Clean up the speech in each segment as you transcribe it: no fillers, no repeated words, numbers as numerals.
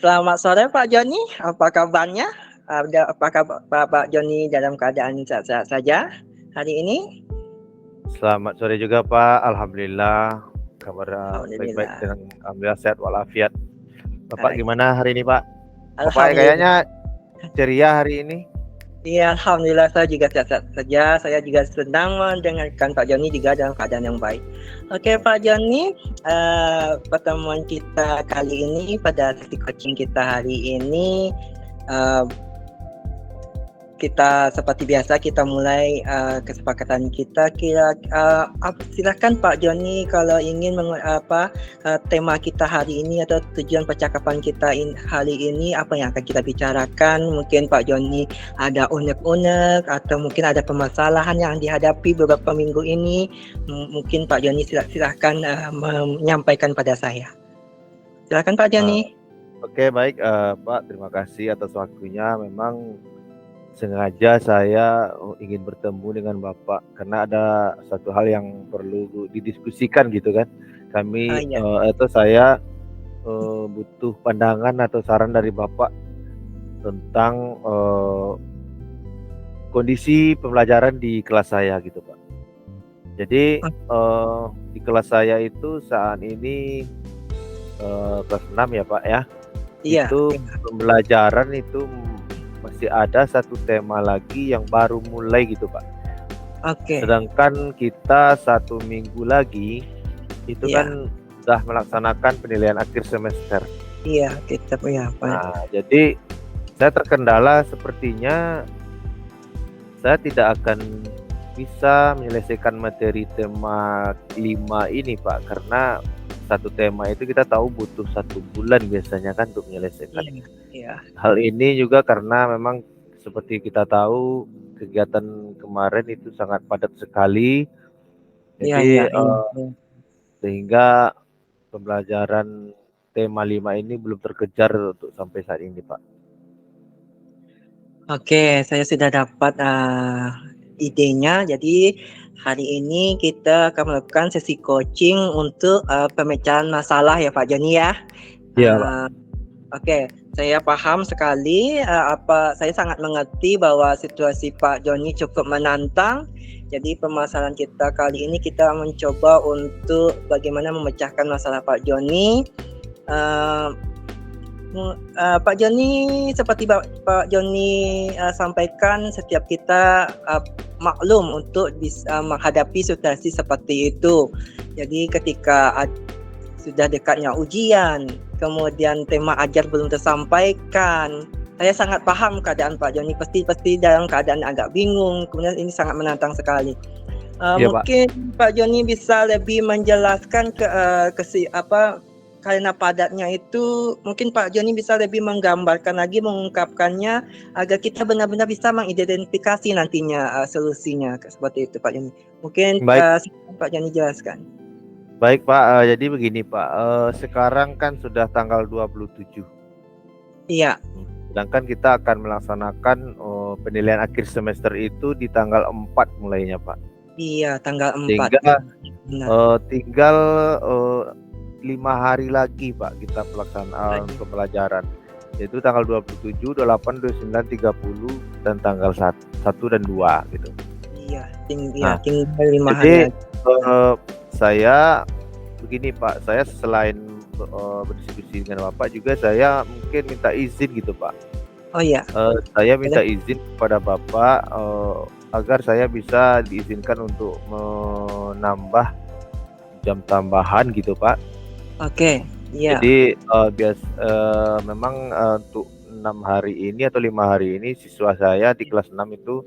Selamat sore Pak Joni, apa kabarnya? Apakah Pak Joni dalam keadaan sehat-sehat saja hari ini? Selamat sore juga Pak, Alhamdulillah kabar baik-baik Alhamdulillah. dan Alhamdulillah sehat walafiat. Bapak Baik. gimana hari ini Pak? Bapak Alhamdulillah. kayaknya ceria hari ini. Iya, Alhamdulillah saya juga sehat-sehat saja. Saya juga senang mendengarkan Pak Joni juga dalam keadaan yang baik. Oke Pak Joni, pertemuan kita kali ini pada sesi coaching kita hari ini, kita seperti biasa kita mulai kesepakatan kita. Silakan Pak Joni kalau ingin tema kita hari ini atau tujuan percakapan kita hari ini, apa yang akan kita bicarakan. Mungkin Pak Joni ada unek-unek atau mungkin ada permasalahan yang dihadapi beberapa minggu ini. Mungkin Pak Joni silahkan menyampaikan pada saya. Silakan Pak Joni. Oke, baik Pak, terima kasih atas waktunya. Memang sengaja saya ingin bertemu dengan Bapak karena ada satu hal yang perlu didiskusikan gitu kan. Saya butuh pandangan atau saran dari Bapak tentang kondisi pembelajaran di kelas saya gitu Pak. Jadi di kelas saya itu saat ini kelas 6 ya Pak ya. Iya. Itu pembelajaran itu masih ada satu tema lagi yang baru mulai gitu Pak. Oke. Sedangkan kita 1 minggu lagi itu kan sudah melaksanakan penilaian akhir semester. Iya, kita punya Pak. Nah, jadi saya terkendala sepertinya saya tidak akan bisa menyelesaikan materi tema 5 ini Pak, karena satu tema itu kita tahu butuh 1 bulan biasanya kan untuk menyelesaikan. Iya. Hal ini juga karena memang seperti kita tahu kegiatan kemarin itu sangat padat sekali. Jadi sehingga pembelajaran tema 5 ini belum terkejar untuk sampai saat ini Pak. Oke, saya sudah dapat idenya. Jadi hari ini kita akan melakukan sesi coaching untuk pemecahan masalah ya Pak Joni ya. Iya Pak. Oke, saya paham sekali. Saya sangat mengerti bahwa situasi Pak Joni cukup menantang. Jadi permasalahan kita kali ini kita mencoba untuk bagaimana memecahkan masalah Pak Joni. Pak Joni, seperti Pak Joni sampaikan, setiap kita maklum untuk bisa menghadapi situasi seperti itu. Jadi ketika sudah dekatnya ujian, kemudian tema ajar belum tersampaikan, saya sangat paham keadaan Pak Joni. Pasti dalam keadaan agak bingung. Kemudian ini sangat menantang sekali. Mungkin Pak Joni bisa lebih menjelaskan karena padatnya itu, mungkin Pak Joni bisa lebih menggambarkan lagi, mengungkapkannya agar kita benar-benar bisa mengidentifikasi nantinya solusinya seperti itu Pak Joni. Mungkin Pak Joni jelaskan. Baik Pak, jadi begini Pak, sekarang kan sudah tanggal 27. Iya. Sedangkan kita akan melaksanakan penilaian akhir semester itu di tanggal 4 mulainya Pak. Iya, tanggal 4. Sehingga tinggal 5 hari lagi Pak kita pelaksanaan pembelajaran, yaitu tanggal 27, 28, 29, 30 dan tanggal 1 dan 2 gitu. Iya, tinggal 5 hari. Saya begini Pak, saya selain berdiskusi dengan Bapak juga saya mungkin minta izin gitu Pak. Oh iya. Saya minta izin kepada Bapak agar saya bisa diizinkan untuk menambah jam tambahan gitu Pak. Oke, iya. Jadi memang untuk 6 hari ini atau 5 hari ini siswa saya di kelas 6 itu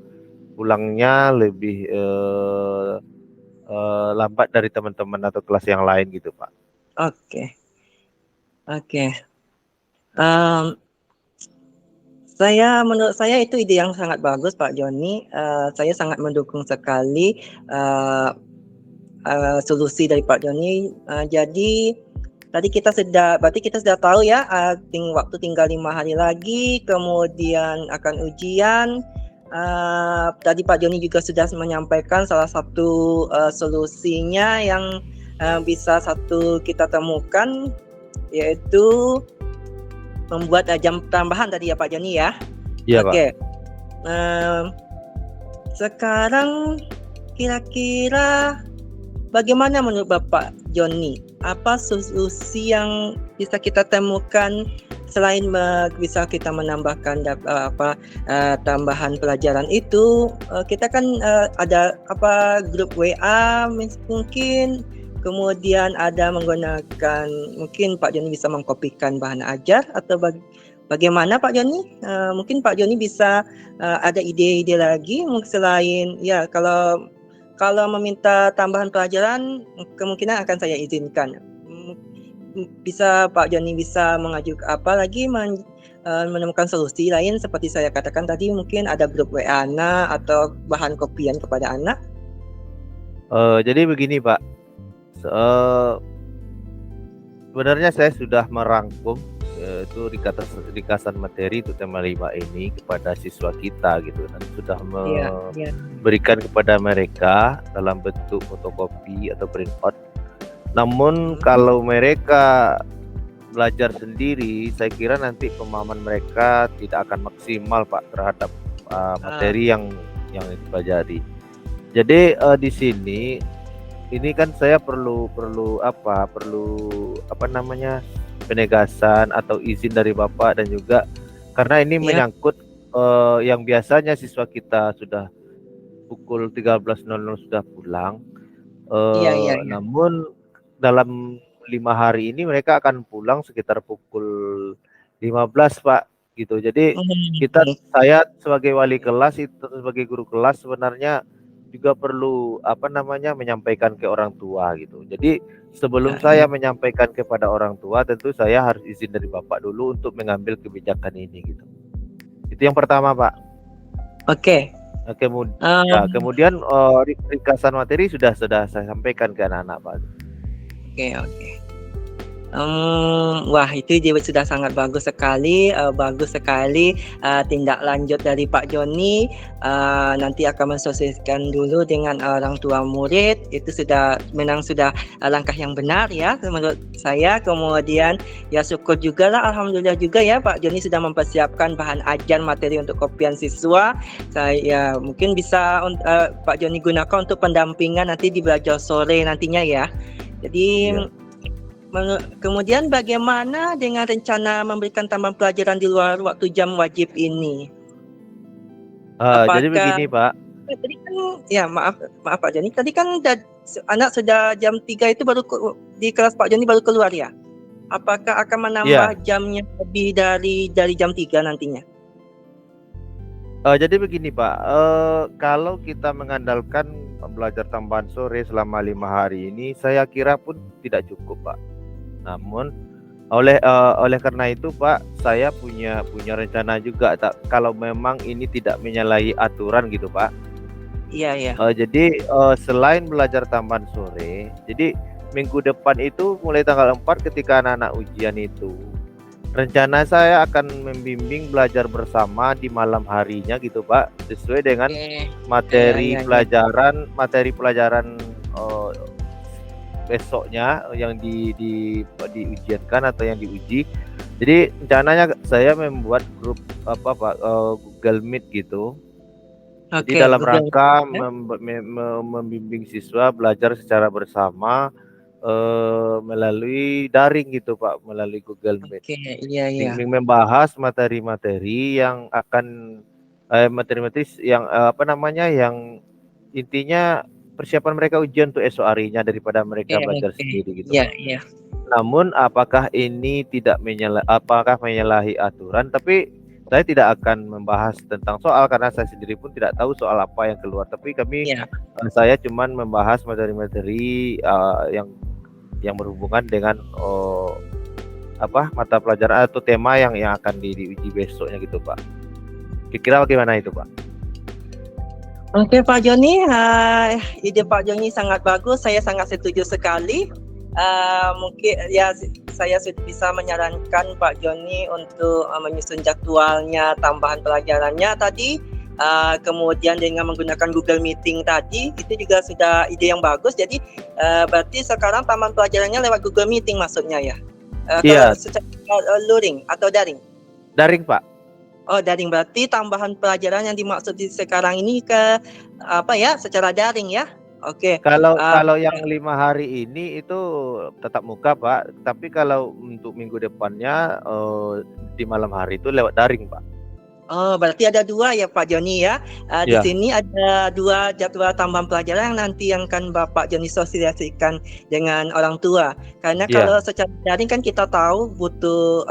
pulangnya lebih lambat dari teman-teman atau kelas yang lain gitu Pak. Oke. Menurut saya itu ide yang sangat bagus Pak Joni. Saya sangat mendukung sekali solusi dari Pak Joni. Jadi tadi berarti kita sudah tahu ya, waktu tinggal 5 hari lagi, kemudian akan ujian. Tadi Pak Joni juga sudah menyampaikan salah satu solusinya yang bisa kita temukan, yaitu membuat jam tambahan tadi ya Pak Joni ya. Iya, Pak. Oke. Sekarang kira-kira bagaimana menurut Bapak Joni? Apa solusi yang bisa kita temukan selain bisa kita menambahkan tambahan pelajaran itu? Kita kan ada grup WA mungkin, kemudian ada menggunakan, mungkin Pak Joni bisa mengkopikan bahan ajar atau bagaimana Pak Joni? Mungkin Pak Joni bisa ada ide-ide lagi selain ya kalau meminta tambahan pelajaran kemungkinan akan saya izinkan. Bisa Pak Joni bisa mengajukan menemukan solusi lain seperti saya katakan tadi, mungkin ada grup WA anak atau bahan kopian kepada anak. Jadi begini Pak, sebenarnya saya sudah merangkum itu ringkasan materi untuk tema 5 ini kepada siswa kita gitu, dan sudah memberikan kepada mereka dalam bentuk fotokopi atau print out. Namun kalau mereka belajar sendiri, saya kira nanti pemahaman mereka tidak akan maksimal Pak terhadap materi yang dipelajari. Jadi di sini ini kan saya perlu penegasan atau izin dari Bapak, dan juga karena ini menyangkut yang biasanya siswa kita sudah pukul 13.00 sudah pulang, namun dalam 5 hari ini mereka akan pulang sekitar pukul 15 Pak gitu. Jadi saya sebagai wali kelas itu, sebagai guru kelas sebenarnya juga perlu menyampaikan ke orang tua gitu. Jadi sebelum saya menyampaikan kepada orang tua, tentu saya harus izin dari Bapak dulu untuk mengambil kebijakan ini gitu. Itu yang pertama Pak. Oke. Kemudian ringkasan materi sudah saya sampaikan ke anak-anak Pak. Oke. Wah, itu sudah sangat bagus sekali, tindak lanjut dari Pak Joni. Nanti akan mensosialisasikan dulu dengan orang tua murid. Itu sudah langkah yang benar ya menurut saya. Kemudian ya syukur juga lah, alhamdulillah juga ya Pak Joni sudah mempersiapkan bahan ajar materi untuk kopian siswa. Saya mungkin bisa Pak Joni gunakan untuk pendampingan nanti di belajar sore nantinya ya. Jadi kemudian bagaimana dengan rencana memberikan tambahan pelajaran di luar waktu jam wajib ini? Jadi begini Pak. Tadi kan maaf Pak Joni, tadi kan anak sudah jam 3 itu baru di kelas Pak Joni baru keluar ya? Apakah akan menambah jamnya lebih dari jam 3 nantinya? Jadi begini Pak, kalau kita mengandalkan belajar tambahan sore selama 5 hari ini, saya kira pun tidak cukup Pak. Namun oleh karena itu Pak, saya punya rencana juga kalau memang ini tidak menyalahi aturan gitu Pak. Iya. Jadi selain belajar tambahan sore, jadi minggu depan itu mulai tanggal 4 ketika anak-anak ujian itu, rencana saya akan membimbing belajar bersama di malam harinya gitu Pak, sesuai dengan materi pelajaran besoknya yang diujiankan atau yang diuji. Jadi rencananya saya membuat grup Google Meet gitu. Jadi dalam rangka membimbing siswa belajar secara bersama melalui daring gitu Pak, melalui Google Meet. Membahas materi-materi yang akan yang intinya persiapan mereka ujian untuk esok harinya daripada mereka belajar sendiri gitu. Namun apakah ini menyalahi aturan? Tapi saya tidak akan membahas tentang soal, karena saya sendiri pun tidak tahu soal apa yang keluar. Tapi saya cuman membahas materi-materi yang berhubungan dengan mata pelajaran atau tema yang akan diuji besoknya gitu Pak. Kira-kira bagaimana itu Pak? Oke Pak Joni, ide Pak Joni sangat bagus, saya sangat setuju sekali. Mungkin ya saya bisa menyarankan Pak Joni untuk menyusun jadwalnya, tambahan pelajarannya tadi. Kemudian dengan menggunakan Google Meeting tadi, itu juga sudah ide yang bagus. Jadi berarti sekarang tambahan pelajarannya lewat Google Meeting maksudnya ya? Kalau Iya, secara luring atau daring? daring Pak. Oh, daring berarti tambahan pelajaran yang dimaksud di sekarang ini apa ya, secara daring ya? Oke. Kalau Uh, kalau yang 5 hari ini itu tetap muka Pak, tapi kalau untuk minggu depannya di malam hari itu lewat daring Pak. Oh, berarti ada dua ya Pak Joni ya. Di Iya, sini ada dua jadwal tambahan pelajaran yang nanti yang akan Bapak Joni sosialisasikan dengan orang tua. Karena iya, kalau secara daring kan kita tahu butuh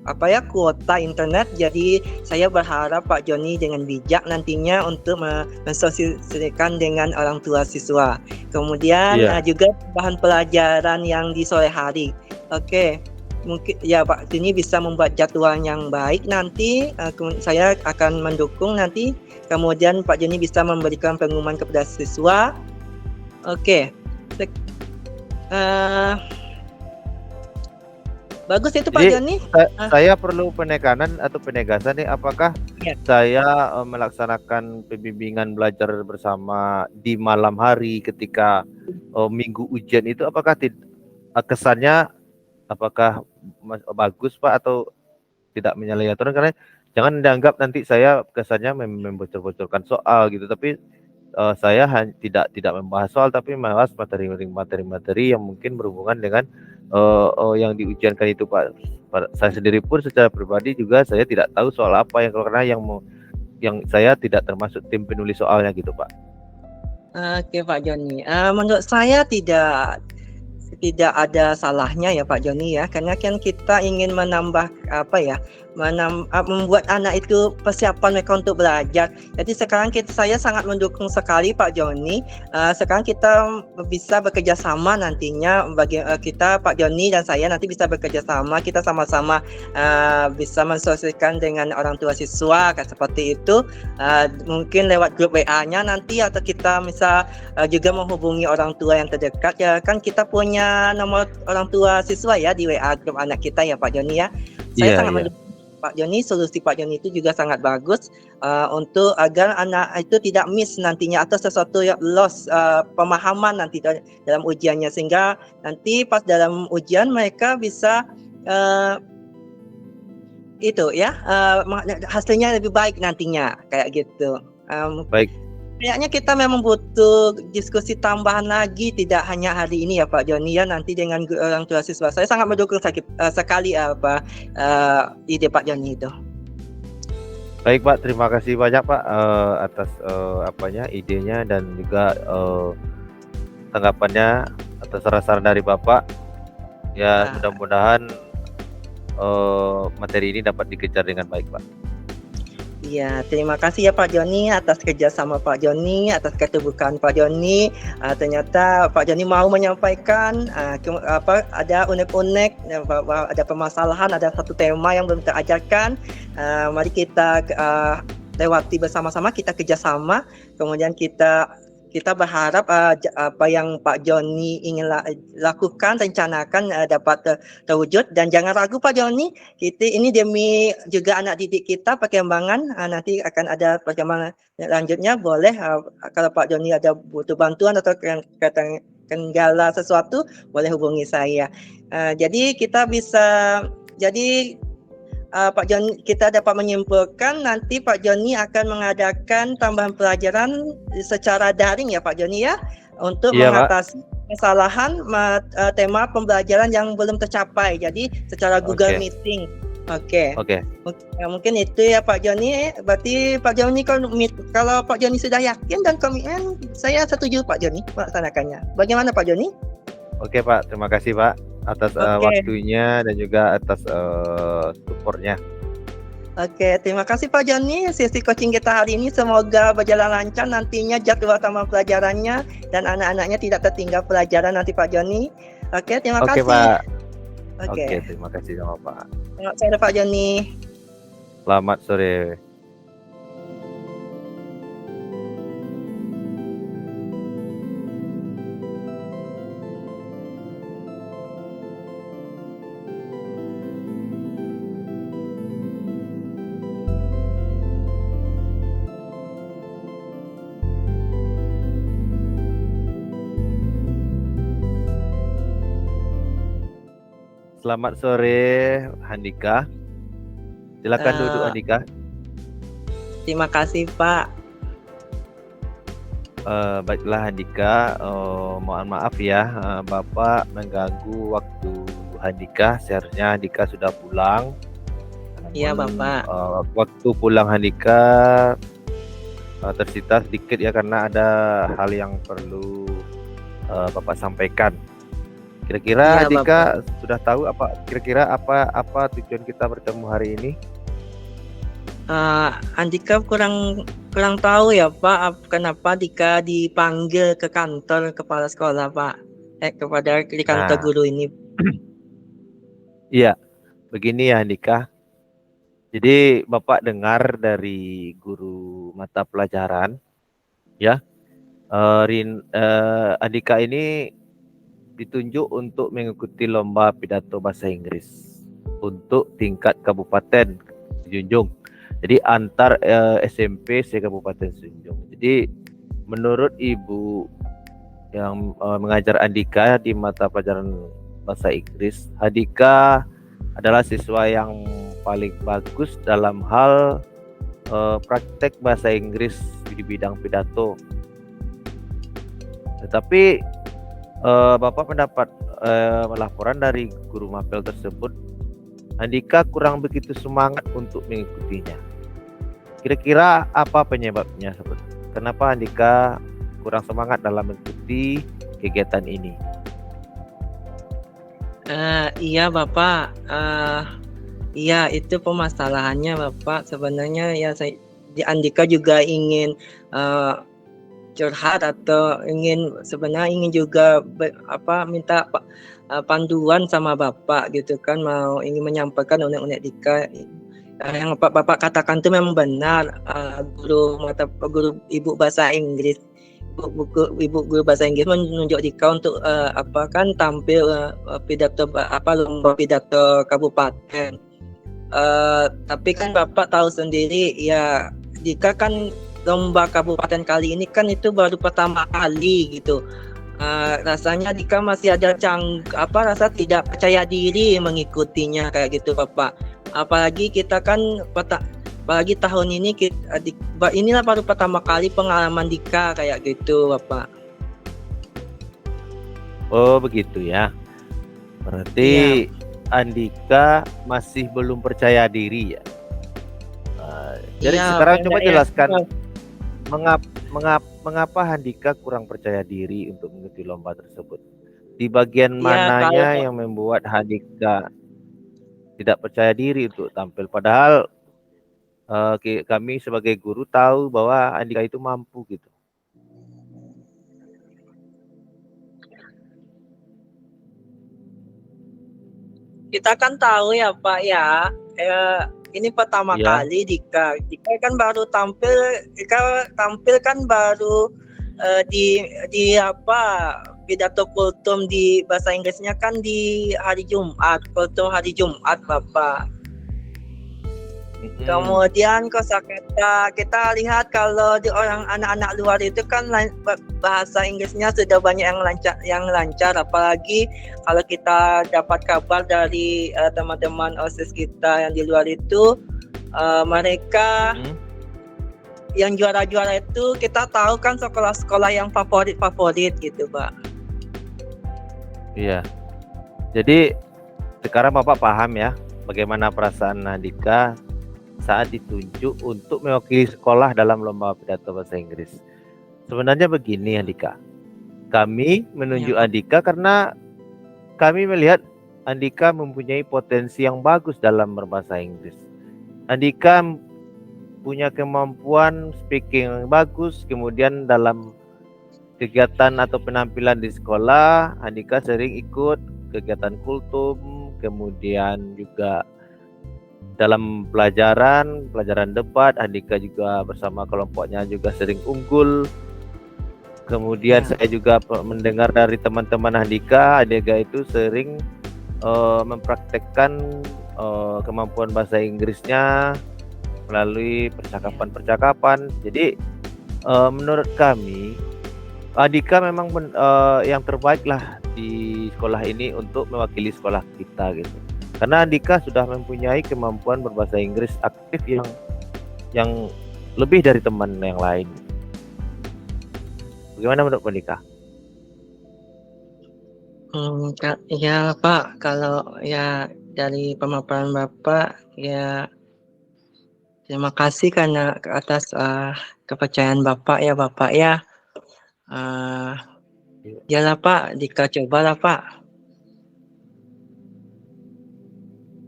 apa ya, kuota internet. Jadi saya berharap Pak Joni dengan bijak nantinya untuk mensosialisasikan dengan orang tua siswa. Kemudian iya. juga bahan pelajaran yang di sore hari. Oke. Mungkin ya Pak ini bisa membuat jadwal yang baik nanti, saya akan mendukung nanti, kemudian Pak Joni bisa memberikan pengumuman kepada siswa. Oke. Bagus itu Pak Jadi Joni. saya perlu penekanan atau penegasan nih, apakah Ya. saya melaksanakan pembimbingan belajar bersama di malam hari ketika minggu ujian itu, apakah kesannya apakah bagus Pak atau tidak menyalahi aturan? Karena jangan dianggap nanti saya kesannya membocor-bocorkan soal gitu, tapi saya tidak membahas soal, tapi membahas materi-materi yang mungkin berhubungan dengan yang diujiankan itu Pak. Saya sendiri pun secara pribadi juga saya tidak tahu soal apa karena yang saya tidak termasuk tim penulis soalnya gitu Pak. Oke Pak Joni, menurut saya tidak ada salahnya ya Pak Joni ya, karena kan kita ingin menambah apa ya, membuat anak itu persiapan mereka untuk belajar. Jadi sekarang saya sangat mendukung sekali Pak Joni. Sekarang kita bisa bekerja sama nantinya, kita Pak Joni dan saya nanti bisa bekerja sama, kita sama-sama bisa mensosialisasikan dengan orang tua siswa seperti itu. Mungkin lewat grup WA-nya nanti, atau kita bisa juga menghubungi orang tua yang terdekat ya, kan kita punya nomor orang tua siswa ya di WA grup anak kita ya Pak Joni ya. Saya sangat mendukung Pak Joni, solusi Pak Joni itu juga sangat bagus untuk agar anak itu tidak miss nantinya atau sesuatu yang loss pemahaman nanti dalam ujiannya, sehingga nanti pas dalam ujian mereka bisa itu ya hasilnya lebih baik nantinya kayak gitu. Baik. Kayaknya kita memang butuh diskusi tambahan lagi, tidak hanya hari ini ya Pak Joni ya, nanti dengan orang tua siswa. Saya sangat mendukung sekali ide Pak Joni itu. Baik Pak, terima kasih banyak Pak atas idenya dan juga tanggapannya atas saran-saran dari Bapak. Ya, mudah-mudahan materi ini dapat dikejar dengan baik Pak. Iya, terima kasih ya Pak Joni atas kerjasama Pak Joni, atas keterbukaan Pak Joni. Ternyata Pak Joni mau menyampaikan ada unek-unek, ada permasalahan, ada satu tema yang belum terajarkan. Mari kita lewati bersama-sama, kita kerjasama, kemudian kita berharap apa yang Pak Joni ingin lakukan, rencanakan dapat terwujud. Dan jangan ragu Pak Joni, kita ini demi juga anak didik kita, perkembangan nanti akan ada perkembangan lanjutnya. Boleh kalau Pak Joni ada butuh bantuan atau kendala sesuatu, boleh hubungi saya. Jadi kita bisa Pak Joni, kita dapat menyimpulkan nanti Pak Joni akan mengadakan tambahan pelajaran secara daring ya Pak Joni ya, untuk mengatasi kesalahan tema pembelajaran yang belum tercapai. Jadi secara Google Meeting. Oke. Mungkin itu ya Pak Joni. Berarti Pak Joni kalau Pak Joni sudah yakin dan komitmen, saya setuju Pak Joni melaksanakannya. Bagaimana Pak Joni? Oke Pak, terima kasih Pak atas waktunya dan juga atas supportnya. Oke, terima kasih Pak Joni. Sesi coaching kita hari ini semoga berjalan lancar nantinya, jadwal tambahan pelajarannya dan anak-anaknya tidak tertinggal pelajaran nanti Pak Joni. Oke, terima kasih. Pak. Oke, terima kasih sama Pak. Selamat sore Pak Joni. Selamat sore. Selamat sore, Handika. Silakan duduk, Eh, Handika. Terima kasih Pak. Baiklah, Handika. Mohon maaf ya, Bapak mengganggu waktu Handika. Seharusnya Handika sudah pulang. Iya Namun Bapak. waktu pulang Handika tersita sedikit ya, karena ada hal yang perlu Bapak sampaikan. Kira-kira Iya Bapak. Handika sudah tahu kira-kira apa tujuan kita bertemu hari ini? Andika kurang tahu ya Pak, kenapa Dika dipanggil ke kantor kepala sekolah Pak, kepada di kantor Nah, guru ini. iya, begini ya Handika. Jadi Bapak dengar dari guru mata pelajaran, ya, Andika ini ditunjuk untuk mengikuti lomba pidato bahasa Inggris untuk tingkat kabupaten Junjung. Jadi antar SMP se-Kabupaten Junjung. Jadi menurut Ibu yang mengajar Andika di mata pelajaran bahasa Inggris, Andika adalah siswa yang paling bagus dalam hal praktek bahasa Inggris di bidang pidato. Tetapi Bapak mendapat laporan dari guru mapel tersebut, Andika kurang begitu semangat untuk mengikutinya. Kira-kira apa penyebabnya? Kenapa Andika kurang semangat dalam mengikuti kegiatan ini? Iya Bapak, iya itu permasalahannya Bapak. Sebenarnya ya Andika juga ingin curhat atau sebenarnya ingin juga minta panduan sama Bapak gitu kan, ingin menyampaikan unek-unek Dika. Yang Bapak katakan itu memang benar. Guru ibu bahasa Inggris, ibu guru bahasa Inggris menunjuk Dika untuk tampil pidato lomba pidato kabupaten. Tapi kan Bapak tahu sendiri ya, Dika kan lomba kabupaten kali ini kan itu baru pertama kali gitu. Rasanya Dika masih ada rasa tidak percaya diri mengikutinya kayak gitu Bapak. Apalagi kita kan apalagi tahun ini inilah baru pertama kali pengalaman Dika kayak gitu Bapak. Oh begitu ya. Berarti ya, Andika masih belum percaya diri ya. Jadi ya, sekarang coba jelaskan ya, mengapa Handika kurang percaya diri untuk mengikuti lomba tersebut. Di bagian mananya yang membuat Handika tidak percaya diri untuk tampil, padahal kami sebagai guru tahu bahwa Andika itu mampu gitu. Kita kan tahu ya Pak ya, ini pertama kali Dika kan baru tampil kan baru di pidato kultum di bahasa Inggrisnya kan di hari Jumat, kultum hari Jumat Bapak. Kemudian kosakata kita lihat kalau di orang anak-anak luar itu kan bahasa Inggrisnya sudah banyak yang lancar, apalagi kalau kita dapat kabar dari teman-teman OSIS kita yang di luar itu, mereka yang juara-juara itu kita tahu kan sekolah-sekolah yang favorit gitu Pak. Iya. Jadi sekarang Bapak paham ya bagaimana perasaan Andika saat ditunjuk untuk mewakili sekolah dalam lomba pidato bahasa Inggris. Sebenarnya begini Andika, kami menunjuk Andika karena kami melihat Andika mempunyai potensi yang bagus dalam berbahasa Inggris. Andika punya kemampuan speaking yang bagus, kemudian dalam kegiatan atau penampilan di sekolah, Andika sering ikut kegiatan kultum, kemudian juga dalam pelajaran debat, Andika juga bersama kelompoknya juga sering unggul. Kemudian saya juga mendengar dari teman-teman Andika itu sering mempraktekkan kemampuan bahasa Inggrisnya melalui percakapan. Jadi menurut kami Andika memang yang terbaik lah di sekolah ini untuk mewakili sekolah kita gitu. Karena Andika sudah mempunyai kemampuan berbahasa Inggris aktif yang lebih dari teman yang lain. Bagaimana menurut Andika? Ya Pak, kalau ya dari pemaparan Bapak ya terima kasih karena atas kepercayaan Bapak ya. Yalah Pak, Dika cobalah Pak.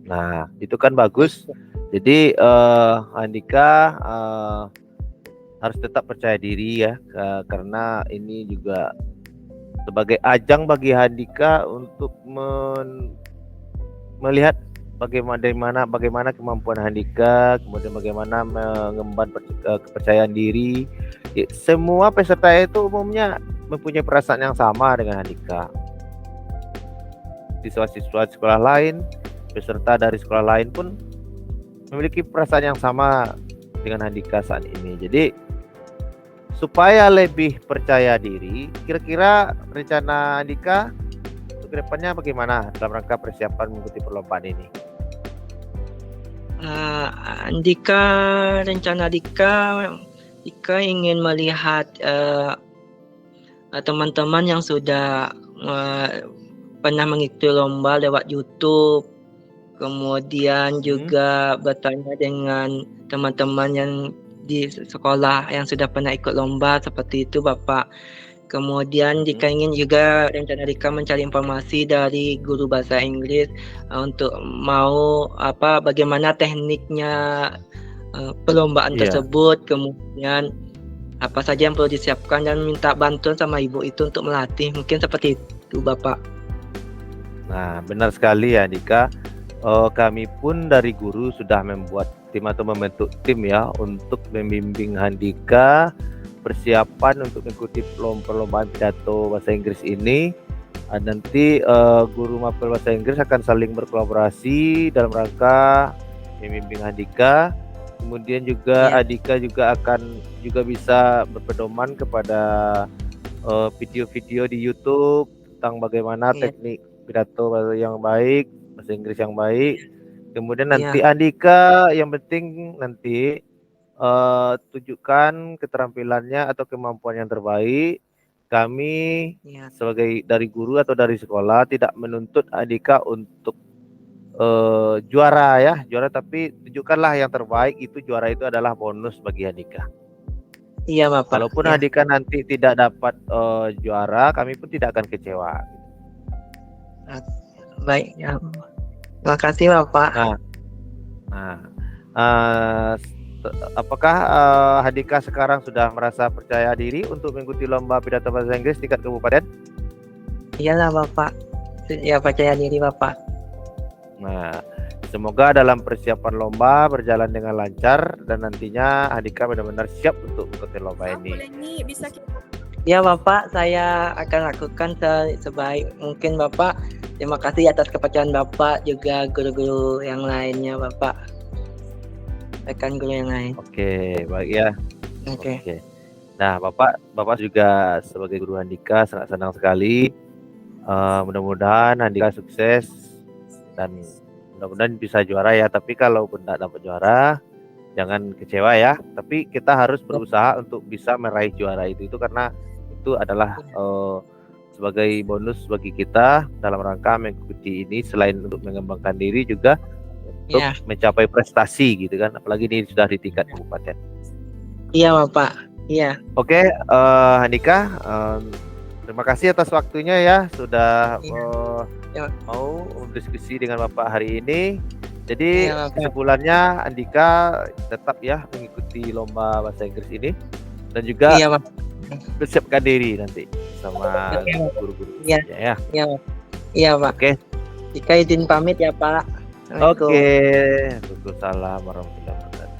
Nah, itu kan bagus. Jadi Andika harus tetap percaya diri ya, karena ini juga sebagai ajang bagi Andika untuk melihat bagaimana kemampuan Andika, kemudian bagaimana mengemban kepercayaan diri. Semua peserta itu umumnya mempunyai perasaan yang sama dengan Andika. Siswa-siswa sekolah lain, peserta dari sekolah lain pun memiliki perasaan yang sama dengan Andika saat ini. Jadi supaya lebih percaya diri, kira-kira rencana Andika untuk kedepannya bagaimana dalam rangka persiapan mengikuti perlombaan ini? Rencana Dika ingin melihat teman-teman yang sudah pernah mengikuti lomba lewat YouTube, kemudian juga bertanya dengan teman-teman yang di sekolah yang sudah pernah ikut lomba seperti itu Bapak. Kemudian Dika ingin juga rencana Dika mencari informasi dari guru bahasa Inggris untuk bagaimana tekniknya perlombaan tersebut, kemudian apa saja yang perlu disiapkan dan minta bantuan sama ibu itu untuk melatih, mungkin seperti itu Bapak. Nah, benar sekali ya Dika. Kami pun dari guru sudah membuat tim atau membentuk tim ya untuk membimbing Andika persiapan untuk mengikuti perlombaan pidato bahasa Inggris ini. Nanti guru mapel bahasa Inggris akan saling berkolaborasi dalam rangka membimbing Andika. Kemudian juga Andika juga akan bisa berpedoman kepada video-video di YouTube tentang bagaimana teknik pidato yang baik, bahasa Inggris yang baik. Kemudian nanti Andika yang penting nanti tunjukkan keterampilannya atau kemampuan yang terbaik. Kami sebagai dari guru atau dari sekolah tidak menuntut Andika untuk juara, tapi tunjukkanlah yang terbaik. Itu juara itu adalah bonus bagi Andika. Iya Bapak. Kalaupun Andika nanti tidak dapat juara, kami pun tidak akan kecewa. Baik ya. Terima kasih Bapak. Apakah Andika sekarang sudah merasa percaya diri untuk mengikuti lomba pidato bahasa Inggris tingkat kabupaten? Iyalah Bapak. Ya, percaya diri Bapak. Nah, semoga dalam persiapan lomba berjalan dengan lancar dan nantinya Andika benar-benar siap untuk mengikuti lomba ini. Ya Bapak, saya akan lakukan sebaik mungkin Bapak. Terima kasih atas kepercayaan Bapak, juga guru-guru yang lainnya Bapak. Rekan guru yang lain. Oke, baik ya. Oke. Nah, Bapak juga sebagai guru Andika sangat senang sekali. Mudah-mudahan Andika sukses dan mudah-mudahan bisa juara ya. Tapi kalau pun tidak dapat juara, jangan kecewa ya. Tapi kita harus berusaha untuk bisa meraih juara itu karena itu adalah sebagai bonus bagi kita dalam rangka mengikuti ini, selain untuk mengembangkan diri juga untuk mencapai prestasi gitu kan, apalagi ini sudah di tingkat kabupaten. Iya Bapak. Iya. Oke, Andika, terima kasih atas waktunya ya sudah mau berdiskusi dengan Bapak hari ini. Jadi kesimpulannya Andika tetap ya mengikuti lomba bahasa Inggris ini dan juga bersiapkan diri nanti sama guru-guru. Iya Pak. Oke. Dika izin pamit ya Pak. Oke. Waalaikumsalam warahmatullahi wabarakatuh.